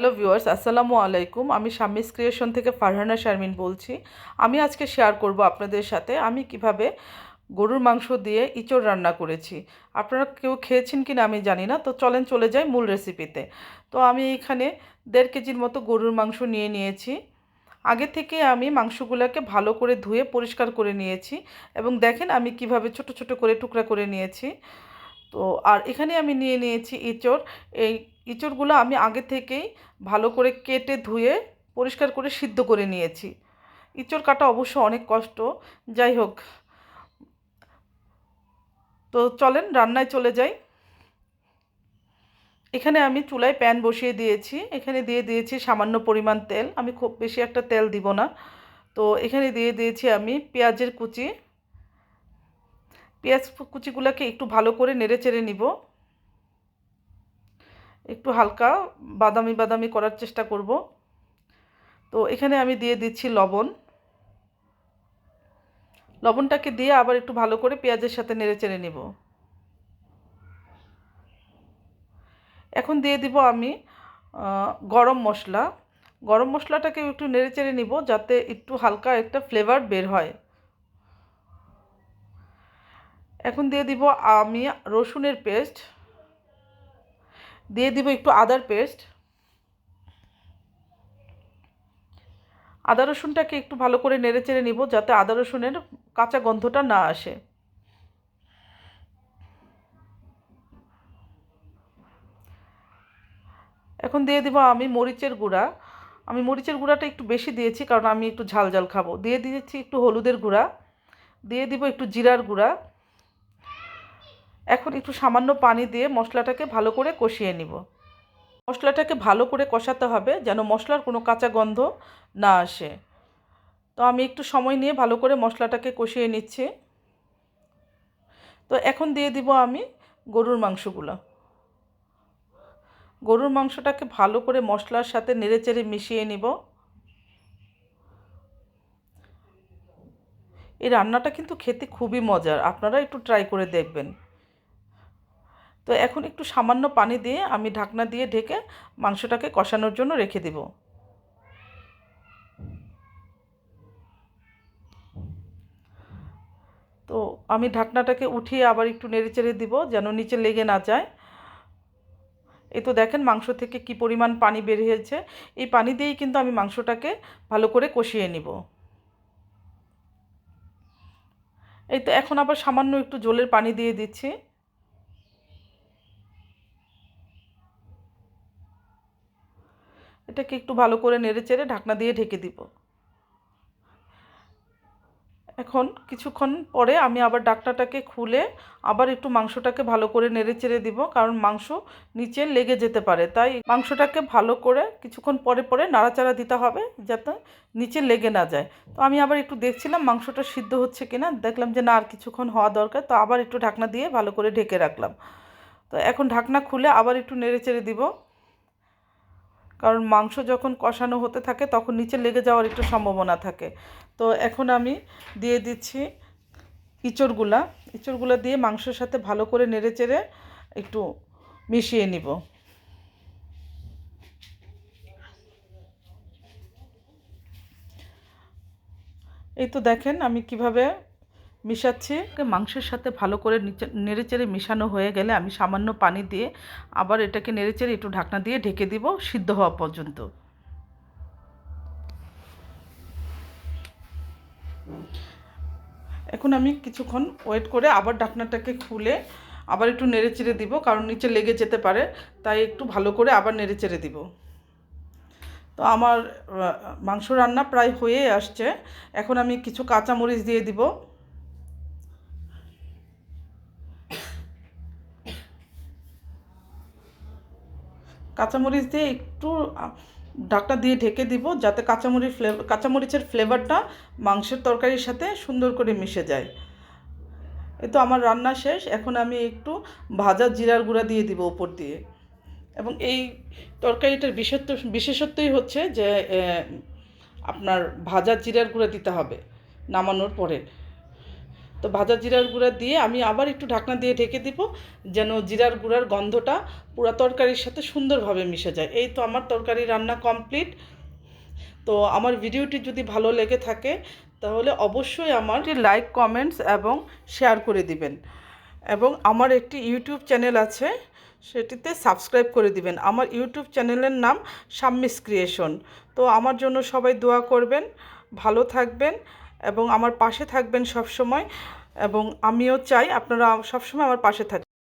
Hello viewers, আসসালামু আলাইকুম। আমি শাম্মিস ক্রিয়েশন থেকে ফারহানা শারমিন বলছি। আমি আজকে শেয়ার করব আপনাদের সাথে আমি কিভাবে গরুর মাংস দিয়ে ইঁচড় রান্না করেছি। আপনারা কেউ খেয়েছেন কি না আমি জানি না, তো চলেন চলে যাই মূল রেসিপিতে। তো আমি এখানে 1.5 কেজির মতো গরুর মাংস নিয়ে নিয়েছি। আগে থেকে আমি মাংসগুলোকে ভালো করে ধুয়ে পরিষ্কার করে নিয়েছি এবং দেখেন আমি কিভাবে ছোট ছোট করে টুকরা করে নিয়েছি। তো আর এখানে আমি নিয়ে নিয়েছি ইঁচড়। এই ইঁচড়গুলো আমি আগে থেকেই ভালো করে কেটে ধুয়ে পরিষ্কার করে সিদ্ধ করে নিয়েছি। ইঁচড় কাটা অবশ্য অনেক কষ্ট, যাই হোক। তো চলেন রান্নায় চলে যাই। এখানে আমি চুলায় প্যান বসিয়ে দিয়েছি, এখানে দিয়ে দিয়েছি সামান্য পরিমাণ তেল। আমি খুব বেশি একটা তেল দিব না। তো এখানে দিয়ে দিয়েছি আমি পেঁয়াজের কুচি। পেঁয়াজ কুচিগুলোকে একটু ভালো করে নেড়ে চেড়ে নিব, একটু হালকা বাদামি বাদামি করার চেষ্টা করব। তো এখানে আমি দিয়ে দিচ্ছি লবণ। লবণটাকে দিয়ে আবার একটু ভালো করে পেঁয়াজের সাথে নেড়ে চেড়ে নিব। এখন দিয়ে দিব আমি গরম মশলা। গরম মশলাটাকে একটু নেড়ে চেড়ে নিব যাতে একটু হালকা একটা ফ্লেভার বের হয়। এখন দিয়ে দিব আমি রসুনের পেস্ট, দিয়ে দিব একটু আদার পেস্ট। আদা রসুনটাকে একটু ভালো করে নেড়ে চেড়ে নিব যাতে আদা রসুনের কাঁচা গন্ধটা না আসে। এখন দিয়ে দিব আমি মরিচের গুঁড়া। আমি মরিচের গুঁড়াটা একটু বেশি দিয়েছি কারণ আমি একটু ঝাল ঝাল খাবো। দিয়ে দিয়েছি একটু হলুদের গুঁড়া, দিয়ে দিব একটু জিরার গুঁড়া। এখন একটু সামান্য পানি দিয়ে মশলাটাকে ভালো করে কষিয়ে নিব। মশলাটাকে ভালো করে কষাতে হবে যেন মশলার কোনো কাঁচা গন্ধ না আসে। তো আমি একটু সময় নিয়ে ভালো করে মশলাটাকে কষিয়ে নিচ্ছি। তো এখন দিয়ে দিব আমি গরুর মাংসগুলো। গরুর মাংসটাকে ভালো করে মশলার সাথে নেড়েচেড়ে মিশিয়ে নিব। এই রান্নাটা কিন্তু খেতে খুবই মজার, আপনারা একটু ট্রাই করে দেখবেন। তো এখন একটু সামান্য পানি দিয়ে আমি ঢাকনা দিয়ে ঢেকে মাংসটাকে কষানোর জন্য রেখে দেব। তো আমি ঢাকনাটাকে উঠিয়ে আবার একটু নেড়েচেড়ে দিব যেন নিচে লেগে না যায়। এই তো দেখেন মাংস থেকে কি পরিমাণ পানি বেরিয়েছে। এই পানি দিয়েই কিন্তু আমি মাংসটাকে ভালো করে কষিয়ে নিব। এই তো এখন আবার সামান্য একটু জলের পানি দিয়ে দিচ্ছি। এটাকে একটু ভালো করে নেড়েচেড়ে ঢাকনা দিয়ে ঢেকে দিব। এখন কিছুক্ষণ পরে আমি আবার ঢাকনাটাকে খুলে আবার একটু মাংসটাকে ভালো করে নেড়েচেড়ে দিব, কারণ মাংস নিচে লেগে যেতে পারে। তাই মাংসটাকে ভালো করে কিছুক্ষণ পরে পরে নাড়াচাড়া দিতে হবে যাতে নিচে লেগে না যায়। তো আমি আবার একটু দেখছিলাম মাংসটা সিদ্ধ হচ্ছে কিনা, দেখলাম যে না আর কিছুক্ষণ হওয়া দরকার, তো আবার একটু ঢাকনা দিয়ে ভালো করে ঢেকে রাখলাম। তো এখন ঢাকনা খুলে আবার একটু নেড়েচেড়ে দিব, কারণ মাংস যখন কষানো হতে থাকে তখন নিচে লেগে যাওয়ার একটু সম্ভাবনা থাকে। তো এখন আমি দিয়ে দিচ্ছি ইঁচড়গুলা। ইঁচড়গুলা দিয়ে মাংসের সাথে ভালো করে নেড়েচেড়ে একটু মিশিয়ে নিব। এই তো দেখেন আমি কিভাবে মিশাচ্ছি। মাংসের সাথে ভালো করে নেড়েচেড়ে মিশানো হয়ে গেলে আমি সামান্য পানি দিয়ে আবার এটাকে নেড়েচেড়ে একটু ঢাকনা দিয়ে ঢেকে দিব সিদ্ধ হওয়া পর্যন্ত। এখন আমি কিছুক্ষণ ওয়েট করে আবার ঢাকনাটাকে খুলে আবার একটু নেড়েচেড়ে দিব, কারণ নিচে লেগে যেতে পারে। তাই একটু ভালো করে আবার নেড়েচেড়ে দিব। তো আমার মাংস রান্না প্রায় হয়ে আসছে। এখন আমি কিছু কাঁচামরিচ দিয়ে দিব। কাঁচামরিচ দিয়ে একটু ঢাকনা দিয়ে ঢেকে দিব যাতে কাঁচামরিচের ফ্লেভারটা মাংসের তরকারির সাথে সুন্দর করে মিশে যায়। এই তো আমার রান্না শেষ। এখন আমি একটু ভাজা জিরার গুঁড়া দিয়ে দিব উপর দিয়ে। এবং এই তরকারিটার বিশেষত্বই হচ্ছে যে আপনার ভাজা জিরার গুঁড়া দিতে হবে নামানোর পরে। তো ভাজা জিরার গুঁড়া দিয়ে আমি আবার একটু ঢাকনা দিয়ে ঢেকে দিব, যেন জিরার গুঁড়ার গন্ধটা পুরো তরকারির সাথে সুন্দরভাবে মিশে যায়। এই তো আমার তরকারি রান্না কমপ্লিট। তো আমার ভিডিওটি যদি ভালো লেগে থাকে তাহলে অবশ্যই আমার লাইক, কমেন্টস এবং শেয়ার করে দিবেন। এবং আমার একটি ইউটিউব চ্যানেল আছে, সেটিতে সাবস্ক্রাইব করে দিবেন। আমার ইউটিউব চ্যানেলের নাম শাম্মিস ক্রিয়েশন। তো আমার জন্য সবাই দোয়া করবেন, ভালো থাকবেন এবং আমার পাশে থাকবেন সব সময়। এবং আমিও চাই আপনারা সবসময় আমার পাশে থাকবেন।